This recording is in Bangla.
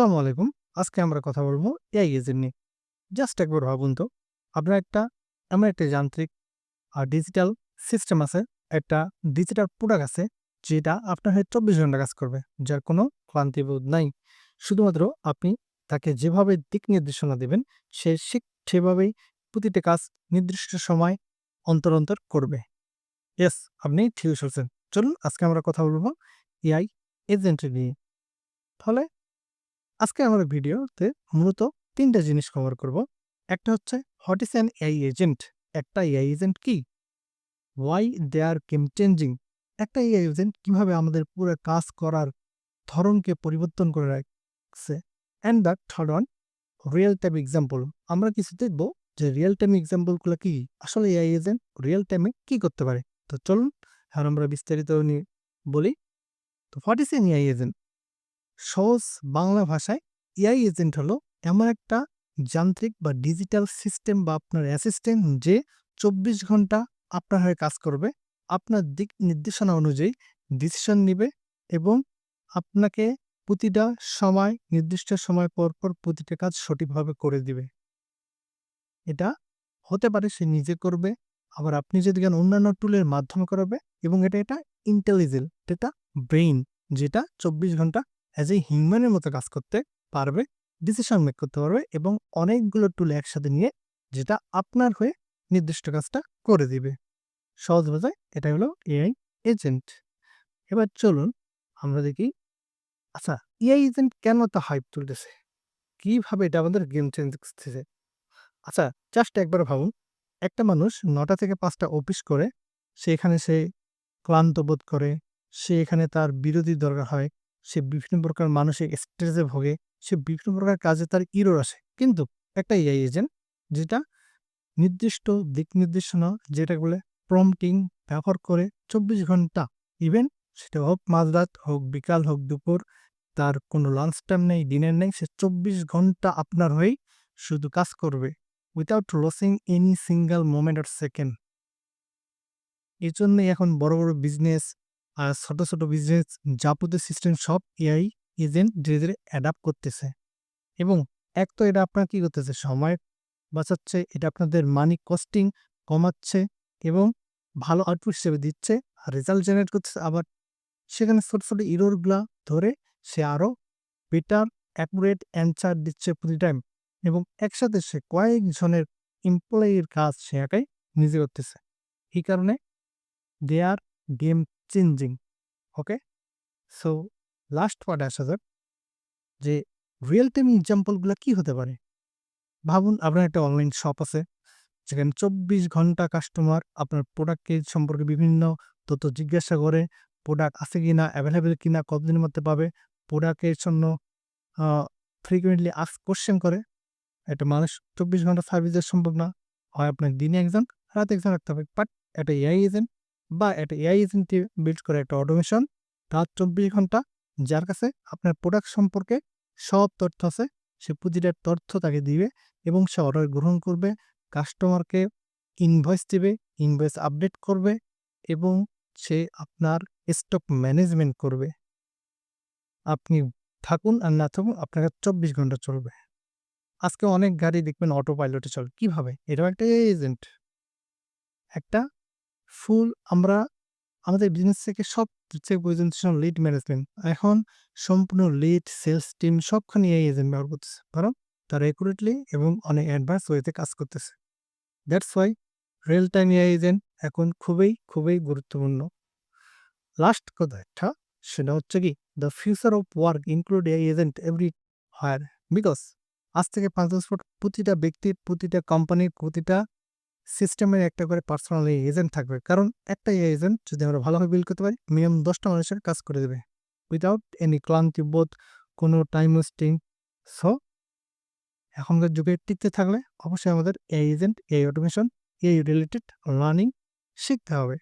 আসসালামু আলাইকুম। আজকে আমরা কথা বলবো এআই এজেন্ট নিয়ে। জাস্ট একবার ভাবুন তো, আপনার এমন একটা যান্ত্রিক ডিজিটাল সিস্টেম আছে, একটা ডিজিটাল প্রোডাক্ট আছে, যেটা আপনার হয়ে ২৪ ঘন্টা কাজ করবে। যার কোনো ক্লান্তিবোধ নাই। শুধুমাত্র আপনি তাকে যেভাবে দিক নির্দেশনা দিবেন, সে সেভাবেই প্রতিটা কাজ নির্দিষ্ট সময় অন্তর করবে। ইয়েস, আপনি ঠিক শুনছেন। চলুন আজকে আমরা কথা বলবো এআই এজেন্ট নিয়ে। তাহলে আজকে আমার ভিডিওতে মূলত ৩ টা জিনিস কভার করব। একটা হচ্ছে what is an AI agent? একটা এআই এজেন্ট কি? Why they are game changing? একটা এআই এজেন্ট কিভাবে আমাদের পুরো কাজ করার ধরনকে পরিবর্তন করে রাখছে? And the third one, real time example. আমরা কিছু দেখব যে রিয়েল টাইম এক্সাম্পল গুলো কি? আসলে এআই এজেন্ট রিয়েল টাইমে কি করতে পারে? তো চলুন এখন আমরা বিস্তারিত নিয়ে বলি। তো what is an AI agent? সহজ বাংলা ভাষায় এআই এজেন্ট হলো এমন একটা যান্ত্রিক বা ডিজিটাল সিস্টেম বা আপনার অ্যাসিস্ট্যান্ট, যে ২৪ ঘন্টা আপনার হয়ে কাজ করবে, আপনার দিক নির্দেশনা অনুযায়ী ডিসিশন নিবে এবং আপনাকে প্রতিটা সময় নির্দিষ্ট সময় পর প্রতিটা কাজ সঠিকভাবে করে দিবে। এটা হতে পারে সে নিজে করবে, আবার আপনি যদি কেন অন্যান্য টুলের মাধ্যমে করাবে, এবং এটা ইন্টেলিজেন্ট, এটা ব্রেইন, যেটা ২৪ ঘন্টা অ্যাজ এ হিউম্যানের মতো কাজ করতে পারবে, ডিসিশন মেক করতে পারবে এবং অনেকগুলো টুল একসাথে নিয়ে যেটা আপনার হয়ে নির্দিষ্ট কাজটা করে দিবে। সহজ ভাষায় এটা হলো এআই এজেন্ট। এবার চলুন আমরা দেখি, আচ্ছা, এআই এজেন্ট কেন তা হাইপ তুলতেছে, কিভাবে এটা আমাদের গেম চেঞ্জ করতেছে। আচ্ছা, জাস্ট একবার ভাবুন, একটা মানুষ ৯টা থেকে ৫টা অফিস করে, সে ক্লান্ত বোধ করে, সে এখানে তার বিরতির দরকার হয়, সে বিভিন্ন প্রকার মানসিক স্ট্রেসে ভোগে, সে বিভিন্ন প্রকার কাজে তার ইরর আসে। কিন্তু একটা এআই এজেন্ট, যেটা নির্দিষ্ট দিক নির্দেশনা, যেটা বলে প্রম্পটিং ব্যবহার করে ২৪ ঘন্টা, ইভেন সেটা হোক মাঝরাত, হোক বিকাল, হোক দুপুর, তার কোনো লাঞ্চ টাইম নেই, ডিনার নেই, সে ২৪ ঘন্টা আপনার হয়েই শুধু কাজ করবে, without losing any single moment or second. এই জন্যই এখন বড় বিজনেস আর ছোট বিজনেস, যাবতীয় সিস্টেম সব এআই এজেন্ট ধীরে ধীরে অ্যাডাপ্ট করতেছে। এবং এক তো এটা আপনার কি করতেছে, সময় বাঁচাচ্ছে, এটা আপনাদের মানি কস্টিং কমাচ্ছে এবং ভালো আউটপুট হিসেবে দিচ্ছে, আর রেজাল্ট জেনারেট করতেছে। আবার সেখানে ছোট ইররগুলা ধরে সে আরো বেটার অ্যাকুরেট অ্যান্সার দিচ্ছে প্রতি টাইম, এবং একসাথে সে কয়েকজনের এমপ্লয়ির কাজ সে একাই নিজে করতেছে। এই কারণে দে are game changing. Okay, so last পার্টে আসা যাক, যে রিয়েল টাইম এক্সাম্পলগুলো কি হতে পারে। ভাবুন, আপনার একটা অনলাইন শপ আছে, যেখানে ২৪ ঘন্টা কাস্টমার আপনার প্রোডাক্টের সম্পর্কে বিভিন্ন তথ্য জিজ্ঞাসা করে, প্রোডাক্ট আছে কিনা, অ্যাভেলেবেল কিনা, কতদিনের মধ্যে পাবে, প্রোডাক্টের জন্য ফ্রিকুয়েন্টলি আস্ক কোশ্চেন করে। একটা মানুষ ২৪ ঘন্টা সার্ভিস দেওয়া সম্ভব না, হয় আপনার দিনে একজন, রাতে একজন রাখতে হবে। বাট একটা এআই এজেন্ট বা একটা এআই এজেন্ট বিল্ড করে একটা অটোমেশন, রাত ২৪ ঘন্টা, যার কাছে আপনার প্রোডাক্ট সম্পর্কে সব তথ্য আছে, সে প্রতিটা তথ্য তাকে দিবে এবং সে অর্ডার গ্রহণ করবে, কাস্টমারকে ইনভয়েস দিবে, ইনভয়েস আপডেট করবে এবং সে আপনার স্টক ম্যানেজমেন্ট করবে। আপনি থাকুন আর না থাকুন, আপনার কাছে ২৪ ঘন্টা চলবে। আজকে অনেক গাড়ি দেখবেন অটো পাইলটে চলে। কিভাবে? এটাও একটা এআই এজেন্ট। একটা ফুল আমরা আমাদের বিজনেস থেকে সবচেয়ে প্রয়োজনীয় লিড ম্যানেজমেন্ট। এখন সম্পূর্ণ লিড, সেলস টিম সবখানে এআই এজেন্ট ব্যবহার করতেছে। কারণ তারা একুরেটলি এবং অনেক অ্যাডভান্স ওয়েতে কাজ করতেছে। That's why real time AI agent এখন খুবই গুরুত্বপূর্ণ। লাস্ট কথা একটা, সেটা হচ্ছে কি, the future of work include AI agent every where. Because আজ থেকে ৫ বছর পর প্রতিটা ব্যক্তির, প্রতিটা কোম্পানির, প্রতিটা সিস্টেমের একটা করে পার্সোনাল এজেন্ট থাকবে। কারণ একটা এজেন্ট যদি আমরা ভালোভাবে বিল্ড করতে পারি, মিনিমাম ১০টা মানুষের কাজ করে দেবে উইথাউট এনি ক্লান্তিবোধ, কোনো টাইম ওয়েস্টিং। সো এখনকার যুগে টিকতে থাকলে অবশ্যই আমাদের AI agent, AI automation, AI related learning শিখতে হবে।